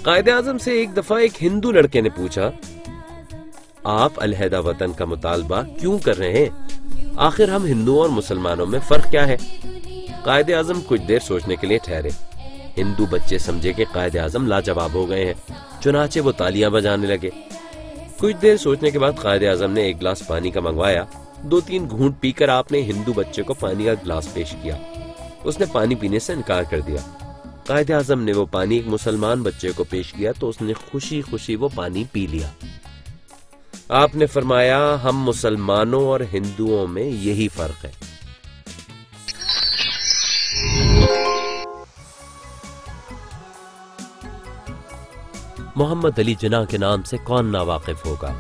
قائد اعظم سے ایک دفعہ ایک ہندو لڑکے نے پوچھا، آپ علیحدہ وطن کا مطالبہ کیوں کر رہے ہیں؟ آخر ہم ہندوؤں اور مسلمانوں میں فرق کیا ہے؟ قائد اعظم کچھ دیر سوچنے کے لیے ٹھہرے۔ ہندو بچے سمجھے کہ قائد اعظم لاجواب ہو گئے ہیں، چنانچہ وہ تالیاں بجانے لگے۔ کچھ دیر سوچنے کے بعد قائد اعظم نے ایک گلاس پانی کا منگوایا۔ 2-3 گھونٹ پی کر آپ نے ہندو بچے کو پانی کا گلاس پیش کیا۔ اس نے پانی پینے سے انکار کر دیا۔ قائد اعظم نے وہ پانی ایک مسلمان بچے کو پیش کیا تو اس نے خوشی خوشی وہ پانی پی لیا۔ آپ نے فرمایا، ہم مسلمانوں اور ہندوؤں میں یہی فرق ہے۔ محمد علی جناح کے نام سے کون ناواقف ہوگا؟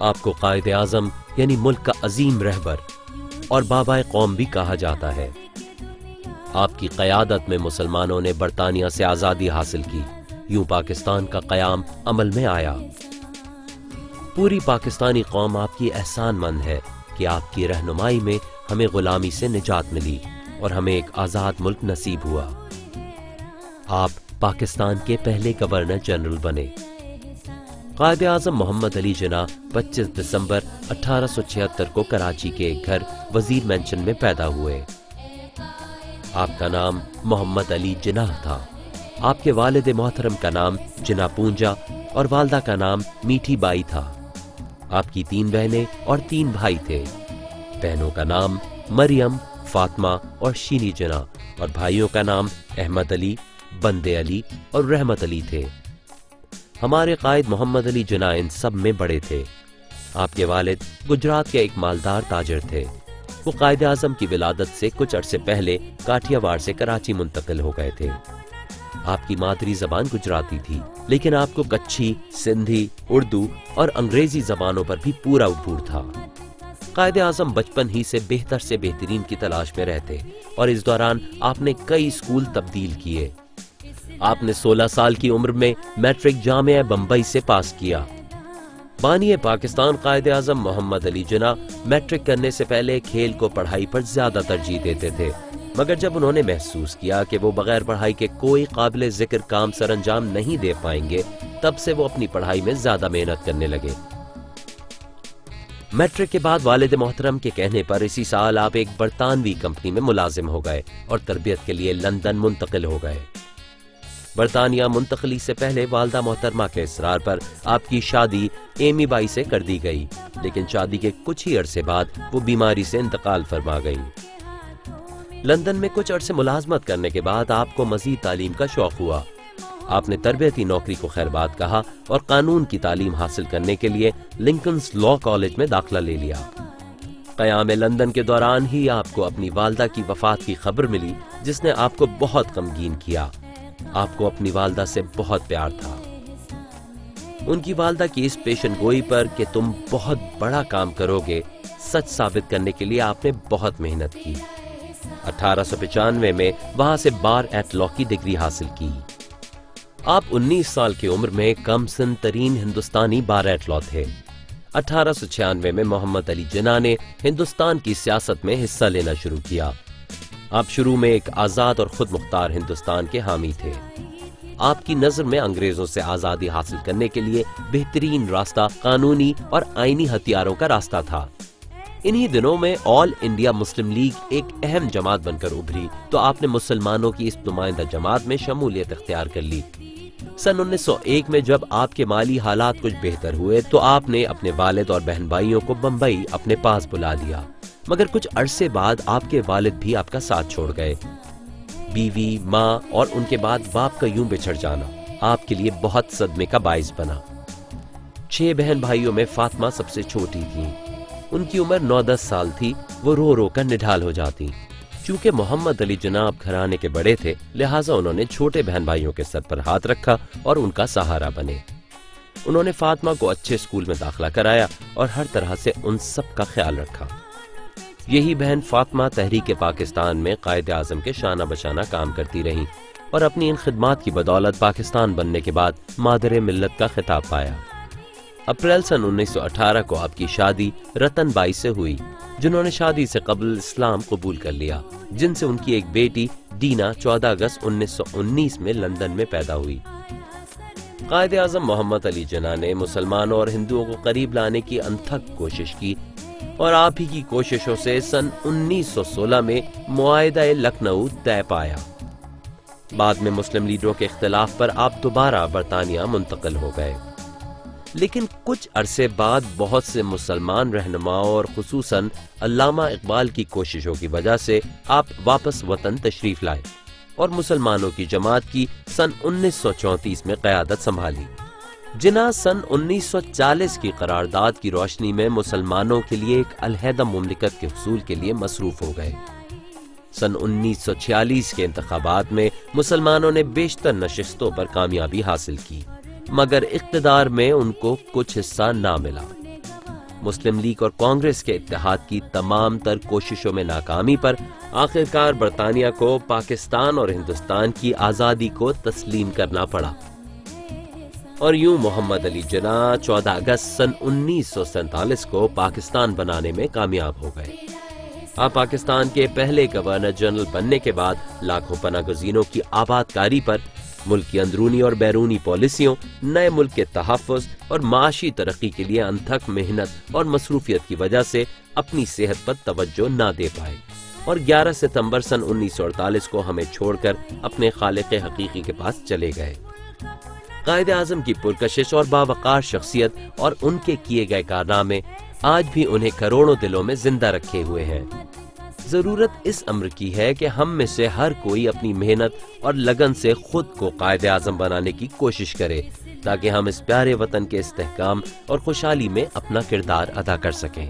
آپ کو قائد اعظم یعنی ملک کا عظیم رہبر اور بابائے قوم بھی کہا جاتا ہے۔ آپ کی قیادت میں مسلمانوں نے برطانیہ سے آزادی حاصل کی، یوں پاکستان کا قیام عمل میں آیا۔ پوری پاکستانی قوم آپ کی احسان مند ہے کہ آپ کی رہنمائی میں ہمیں غلامی سے نجات ملی اور ہمیں ایک آزاد ملک نصیب ہوا۔ آپ پاکستان کے پہلے گورنر جنرل بنے۔ قائد اعظم محمد علی جناح 25 دسمبر 1876 کو کراچی کے ایک گھر وزیر مینشن میں پیدا ہوئے۔ آپ کا نام محمد علی جناح تھا۔ آپ کے والد محترم کا نام جناح پونجا اور والدہ کا نام میٹھی بائی تھا۔ آپ کی 3 بہنیں اور 3 بھائی تھے۔ بہنوں کا نام مریم، فاطمہ اور شینی جناح اور بھائیوں کا نام احمد علی، بندے علی اور رحمت علی تھے۔ ہمارے قائد محمد علی جناح ان سب میں بڑے تھے۔ آپ کے والد گجرات کے ایک مالدار تاجر تھے۔ وہ قائد اعظم کی ولادت سے کچھ عرصے پہلے کاٹھیا واڑ سے کراچی منتقل ہو گئے تھے۔ آپ کی مادری زبان گجراتی تھی، لیکن آپ کو کچھی، سندھی، اردو اور انگریزی زبانوں پر بھی پورا عبور تھا۔ قائد اعظم بچپن ہی سے بہتر سے بہترین کی تلاش میں رہتے اور اس دوران آپ نے کئی اسکول تبدیل کیے۔ آپ نے 16 سال کی عمر میں میٹرک جامعہ بمبئی سے پاس کیا۔ بانی پاکستان قائد اعظم محمد علی جناح میٹرک کرنے سے پہلے کھیل کو پڑھائی پر زیادہ ترجیح دیتے تھے، مگر جب انہوں نے محسوس کیا کہ وہ بغیر پڑھائی کے کوئی قابل ذکر کام سر انجام نہیں دے پائیں گے، تب سے وہ اپنی پڑھائی میں زیادہ محنت کرنے لگے۔ میٹرک کے بعد والد محترم کے کہنے پر اسی سال آپ ایک برطانوی کمپنی میں ملازم ہو گئے اور تربیت کے لیے لندن منتقل ہو گئے۔ برطانیہ منتقلی سے پہلے والدہ محترمہ کے اصرار پر آپ کی شادی ایمی بائی سے کر دی گئی، لیکن شادی کے کچھ ہی عرصے بعد وہ بیماری سے انتقال فرما گئی۔ لندن میں کچھ عرصے ملازمت کرنے کے بعد آپ کو مزید تعلیم کا شوق ہوا۔ آپ نے تربیتی نوکری کو خیر بات کہا اور قانون کی تعلیم حاصل کرنے کے لیے لنکنز لاء کالج میں داخلہ لے لیا۔ قیام لندن کے دوران ہی آپ کو اپنی والدہ کی وفات کی خبر ملی، جس نے آپ کو بہت غمگین کیا۔ آپ کو اپنی والدہ سے بہت پیار تھا۔ ان کی والدہ کی اس پیشن گوئی پر کہ تم بہت بڑا کام کرو گے، سچ ثابت کرنے کے لیے آپ نے بہت محنت کی۔ 1895 میں وہاں سے بار ایٹ لاء کی ڈگری حاصل کی۔ آپ 19 سال کی عمر میں کم سن ترین ہندوستانی بار ایٹ لاء تھے۔ 1896 میں محمد علی جناح نے ہندوستان کی سیاست میں حصہ لینا شروع کیا۔ آپ شروع میں ایک آزاد اور خود مختار ہندوستان کے حامی تھے۔ آپ کی نظر میں انگریزوں سے آزادی حاصل کرنے کے لیے بہترین راستہ قانونی اور آئینی ہتھیاروں کا راستہ تھا۔ انہی دنوں میں آل انڈیا مسلم لیگ ایک اہم جماعت بن کر ابھری تو آپ نے مسلمانوں کی اس نمائندہ جماعت میں شمولیت اختیار کر لی۔ سن 1901 میں جب آپ کے مالی حالات کچھ بہتر ہوئے تو آپ نے اپنے والد اور بہن بھائیوں کو بمبئی اپنے پاس بلا لیا، مگر کچھ عرصے بعد آپ کے والد بھی آپ کا ساتھ چھوڑ گئے۔ بیوی، ماں اور ان کے بعد باپ کا یوں بچھڑ جانا آپ کے لیے بہت صدمے کا باعث بنا۔ 6 بہن بھائیوں میں فاطمہ سب سے چھوٹی تھی۔ ان کی عمر 9-10 سال تھی۔ وہ رو رو کر نڈھال ہو جاتی۔ چونکہ محمد علی جناح گھرانے کے بڑے تھے، لہٰذا انہوں نے چھوٹے بہن بھائیوں کے سر پر ہاتھ رکھا اور ان کا سہارا بنے۔ انہوں نے فاطمہ کو اچھے اسکول میں داخلہ کرایا اور ہر طرح سے ان سب کا خیال رکھا۔ یہی بہن فاطمہ تحریک پاکستان میں قائد اعظم کے شانہ بشانہ کام کرتی رہیں اور اپنی ان خدمات کی بدولت پاکستان بننے کے بعد مادر ملت کا خطاب پایا۔ اپریل سن 1918 کو آپ کی شادی رتن بائی سے ہوئی، جنہوں نے شادی سے قبل اسلام قبول کر لیا، جن سے ان کی ایک بیٹی ڈینا 14 اگست 1919 میں لندن میں پیدا ہوئی۔ قائد اعظم محمد علی جناح نے مسلمانوں اور ہندوؤں کو قریب لانے کی انتھک کوشش کی اور آپ ہی کی کوششوں سے سن 1916 میں معاہدہ لکھنؤ طے پایا۔ بعد میں مسلم لیڈروں کے اختلاف پر آپ دوبارہ برطانیہ منتقل ہو گئے، لیکن کچھ عرصے بعد بہت سے مسلمان رہنماؤں اور خصوصاً علامہ اقبال کی کوششوں کی وجہ سے آپ واپس وطن تشریف لائے اور مسلمانوں کی جماعت کی سن 1934 میں قیادت سنبھالی۔ جناح سن 1940 کی قرارداد کی روشنی میں مسلمانوں کے لیے ایک علیحدہ مملکت کے حصول کے لیے مصروف ہو گئے۔ سن 1946 کے انتخابات میں مسلمانوں نے بیشتر نشستوں پر کامیابی حاصل کی، مگر اقتدار میں ان کو کچھ حصہ نہ ملا۔ مسلم لیگ اور کانگریس کے اتحاد کی تمام تر کوششوں میں ناکامی پر آخرکار برطانیہ کو پاکستان اور ہندوستان کی آزادی کو تسلیم کرنا پڑا، اور یوں محمد علی جناح 14 اگست سن 1947 کو پاکستان بنانے میں کامیاب ہو گئے۔ آپ پاکستان کے پہلے گورنر جنرل بننے کے بعد لاکھوں پناہ گزینوں کی آباد کاری پر، ملک کی اندرونی اور بیرونی پالیسیوں، نئے ملک کے تحفظ اور معاشی ترقی کے لیے انتھک محنت اور مصروفیت کی وجہ سے اپنی صحت پر توجہ نہ دے پائے، اور 11 ستمبر سن 1948 کو ہمیں چھوڑ کر اپنے خالق حقیقی کے پاس چلے گئے۔ قائد اعظم کی پرکشش اور باوقار شخصیت اور ان کے کیے گئے کارنامے آج بھی انہیں کروڑوں دلوں میں زندہ رکھے ہوئے ہیں۔ ضرورت اس امر کی ہے کہ ہم میں سے ہر کوئی اپنی محنت اور لگن سے خود کو قائد اعظم بنانے کی کوشش کرے، تاکہ ہم اس پیارے وطن کے استحکام اور خوشحالی میں اپنا کردار ادا کر سکیں۔